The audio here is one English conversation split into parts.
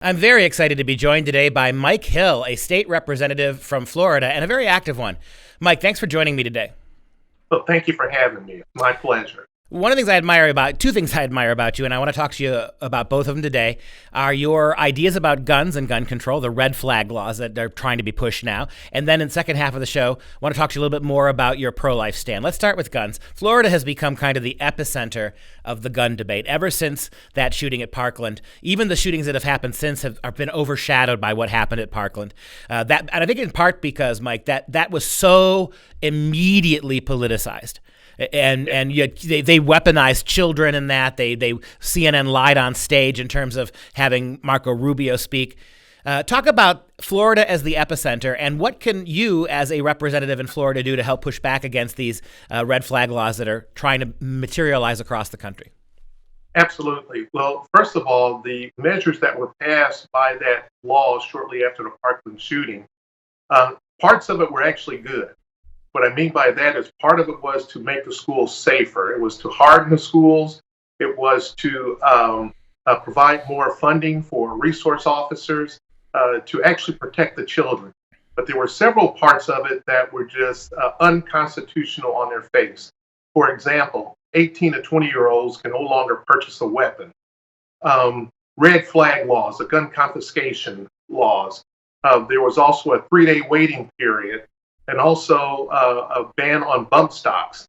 I'm very excited to be joined today by Mike Hill, a state representative from Florida and a very active one. Mike, thanks for joining me today. Well, thank you for having me. It's my pleasure. Two things I admire about you, and I want to talk to you about both of them today, are your ideas about guns and gun control, the red flag laws that are trying to be pushed now. And then in the second half of the show, I want to talk to you a little bit more about your pro-life stand. Let's start with guns. Florida has become kind of the epicenter of the gun debate ever since that shooting at Parkland. Even the shootings that have happened since have been overshadowed by what happened at Parkland. And I think in part because, Mike, that was so immediately politicized. And they weaponized children in that. They CNN lied on stage in terms of having Marco Rubio speak. Talk about Florida as the epicenter, and what can you as a representative in Florida do to help push back against these red flag laws that are trying to materialize across the country? Absolutely. Well, first of all, the measures that were passed by that law shortly after the Parkland shooting, parts of it were actually good. What I mean by that is part of it was to make the schools safer. It was to harden the schools. It was to provide more funding for resource officers to actually protect the children. But there were several parts of it that were just unconstitutional on their face. For example, 18 to 20-year-olds can no longer purchase a weapon. Red flag laws, the gun confiscation laws. There was also a 3-day waiting period, and also a ban on bump stocks.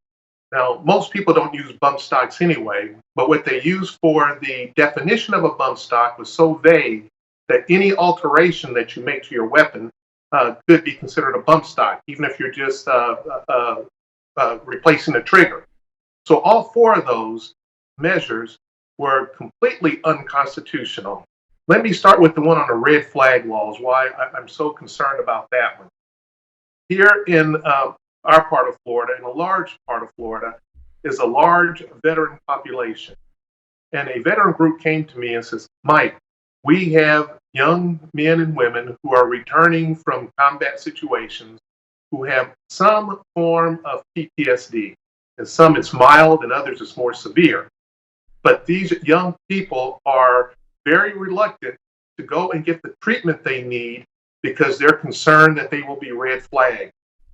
Now, most people don't use bump stocks anyway, but what they used for the definition of a bump stock was so vague that any alteration that you make to your weapon could be considered a bump stock, even if you're just replacing the trigger. So all four of those measures were completely unconstitutional. Let me start with the one on the red flag laws, why I'm so concerned about that one. Here in our part of Florida, in a large part of Florida, is a large veteran population. And a veteran group came to me and says, Mike, we have young men and women who are returning from combat situations who have some form of PTSD. And some it's mild and others it's more severe. But these young people are very reluctant to go and get the treatment they need because they're concerned that they will be red flagged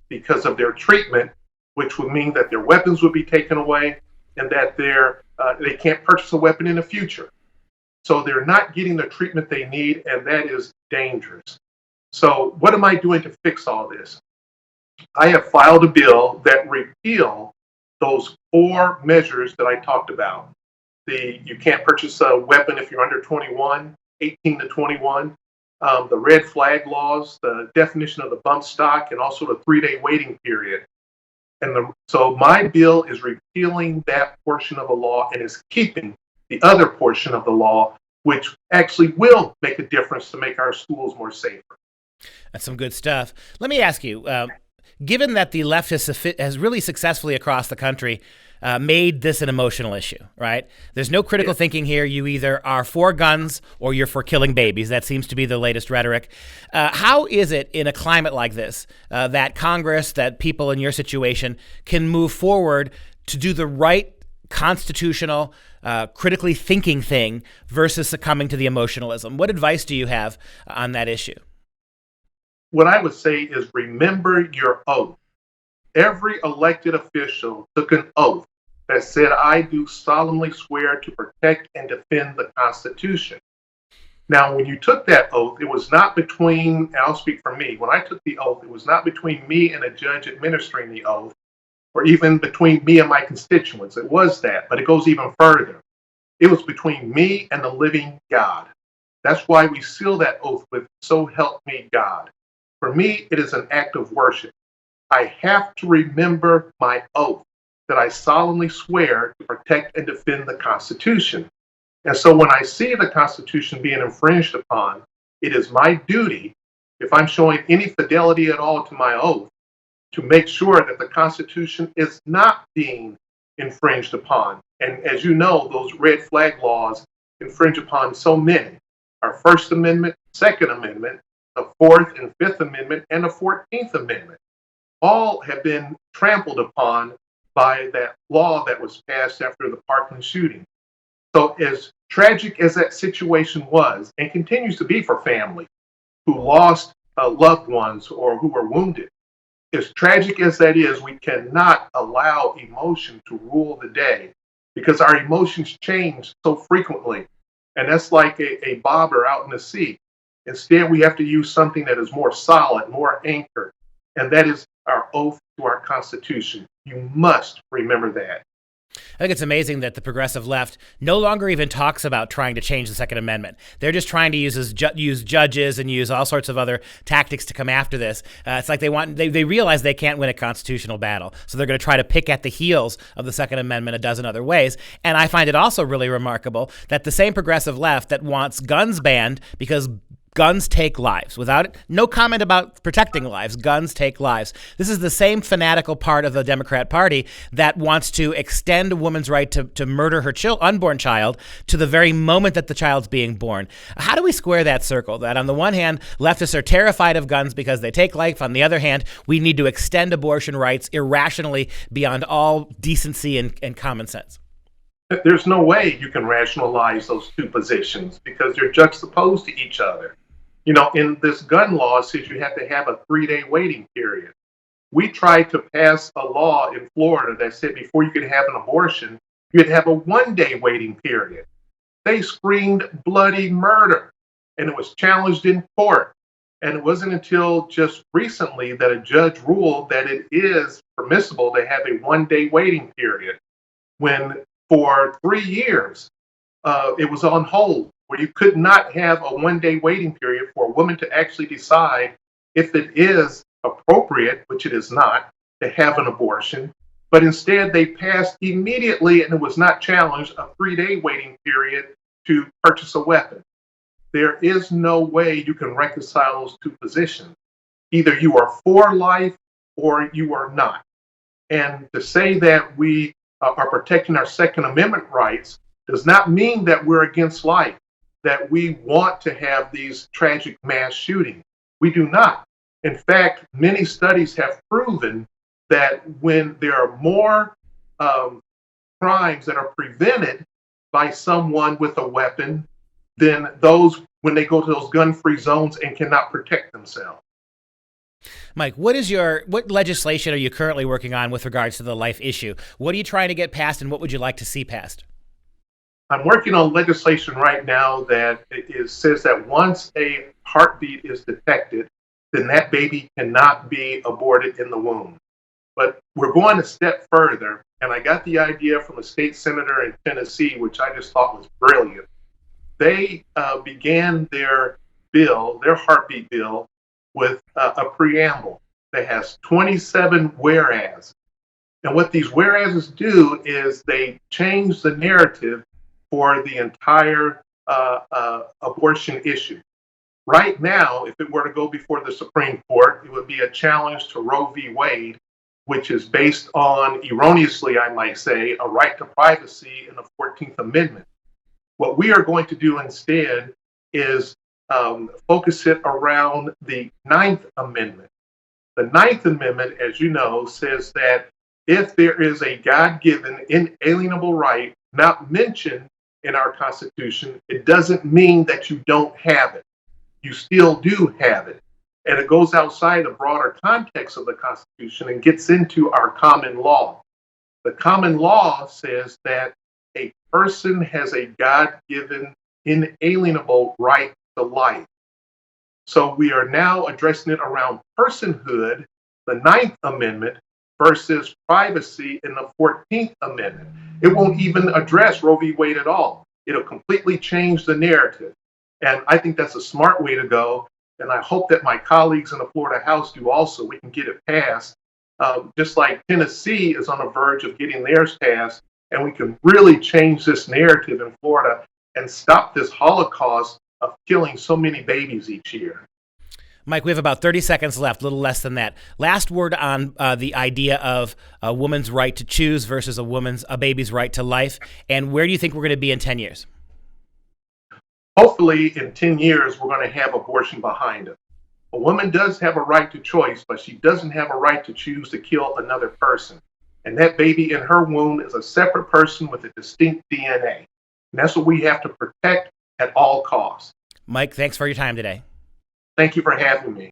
because of their treatment, which would mean that their weapons would be taken away and that they can't purchase a weapon in the future. So they're not getting the treatment they need, and that is dangerous. So what am I doing to fix all this? I have filed a bill that repeal those four measures that I talked about. You can't purchase a weapon if you're under 21, 18 to 21. The red flag laws, the definition of the bump stock, and also the 3-day waiting period. So my bill is repealing that portion of the law and is keeping the other portion of the law, which actually will make a difference to make our schools more safer. That's some good stuff. Let me ask you, given that the left has really successfully across the country made this an emotional issue, right? There's no critical thinking here. You either are for guns or you're for killing babies. That seems to be the latest rhetoric. How is it in a climate like this that Congress, that people in your situation can move forward to do the right constitutional, critically thinking thing versus succumbing to the emotionalism? What advice do you have on that issue? What I would say is remember your oath. Every elected official took an oath that said, I do solemnly swear to protect and defend the Constitution. Now, when you took that oath, it was not between, and I'll speak for me, when I took the oath, it was not between me and a judge administering the oath, or even between me and my constituents. It was that, but it goes even further. It was between me and the living God. That's why we seal that oath with, so help me God. For me, it is an act of worship. I have to remember my oath that I solemnly swear to protect and defend the Constitution. And so when I see the Constitution being infringed upon, it is my duty, if I'm showing any fidelity at all to my oath, to make sure that the Constitution is not being infringed upon. And as you know, those red flag laws infringe upon so many. Our First Amendment, Second Amendment, the Fourth and Fifth Amendment, and the 14th Amendment. All have been trampled upon by that law that was passed after the Parkland shooting. So as Tragic as that situation was and continues to be for families who lost loved ones or who were wounded, as tragic as that is, we cannot allow emotion to rule the day because our emotions change so frequently. And that's like a bobber out in the sea. Instead, we have to use something that is more solid, more anchored, and that is our oath to our Constitution. You must remember that. I think it's amazing that the progressive left no longer even talks about trying to change the Second Amendment. They're just trying to use judges and use all sorts of other tactics to come after this. It's like they realize they can't win a constitutional battle, so they're going to try to pick at the heels of the Second Amendment a dozen other ways. And I find it also really remarkable that the same progressive left that wants guns banned because guns take lives. No comment about protecting lives. Guns take lives. This is the same fanatical part of the Democrat Party that wants to extend a woman's right to murder her unborn child to the very moment that the child's being born. How do we square that circle? That on the one hand, leftists are terrified of guns because they take life. On the other hand, we need to extend abortion rights irrationally beyond all decency and common sense. There's no way you can rationalize those two positions because they're juxtaposed to each other. You know, in this gun law, it says you have to have a 3-day waiting period. We tried to pass a law in Florida that said before you could have an abortion, you'd have a 1-day waiting period. They screamed bloody murder, and it was challenged in court. And it wasn't until just recently that a judge ruled that it is permissible to have a 1-day waiting period, when for 3 years it was on hold, where you could not have a 1-day waiting period for a woman to actually decide if it is appropriate, which it is not, to have an abortion. But instead, they passed immediately, and it was not challenged, a 3-day waiting period to purchase a weapon. There is no way you can reconcile those two positions. Either you are for life or you are not. And to say that we are protecting our Second Amendment rights does not mean that we're against life, that we want to have these tragic mass shootings. We do not. In fact, many studies have proven that when there are more crimes that are prevented by someone with a weapon than those when they go to those gun-free zones and cannot protect themselves. Mike, what legislation are you currently working on with regards to the life issue? What are you trying to get passed, and what would you like to see passed? I'm working on legislation right now that says that once a heartbeat is detected, then that baby cannot be aborted in the womb. But we're going a step further, and I got the idea from a state senator in Tennessee, which I just thought was brilliant. They began their heartbeat bill, with a preamble that has 27 whereas. And what these whereases do is they change the narrative for the entire abortion issue. Right now, if it were to go before the Supreme Court, it would be a challenge to Roe v. Wade, which is based on, erroneously, I might say, a right to privacy in the 14th Amendment. What we are going to do instead is focus it around the 9th Amendment. The 9th Amendment, as you know, says that if there is a God-given inalienable right not mentioned in our Constitution, it doesn't mean that you don't have it. You still do have it. And it goes outside the broader context of the Constitution and gets into our common law. The common law says that a person has a God-given inalienable right to life. So we are now addressing it around personhood, the 9th Amendment, versus privacy in the 14th Amendment. It won't even address Roe v. Wade at all. It'll completely change the narrative. And I think that's a smart way to go. And I hope that my colleagues in the Florida House do also. We can get it passed, just like Tennessee is on the verge of getting theirs passed. And we can really change this narrative in Florida and stop this Holocaust of killing so many babies each year. Mike, we have about 30 seconds left, a little less than that. Last word on the idea of a woman's right to choose versus a baby's right to life. And where do you think we're going to be in 10 years? Hopefully, in 10 years, we're going to have abortion behind us. A woman does have a right to choice, but she doesn't have a right to choose to kill another person. And that baby in her womb is a separate person with a distinct DNA. And that's what we have to protect at all costs. Mike, thanks for your time today. Thank you for having me.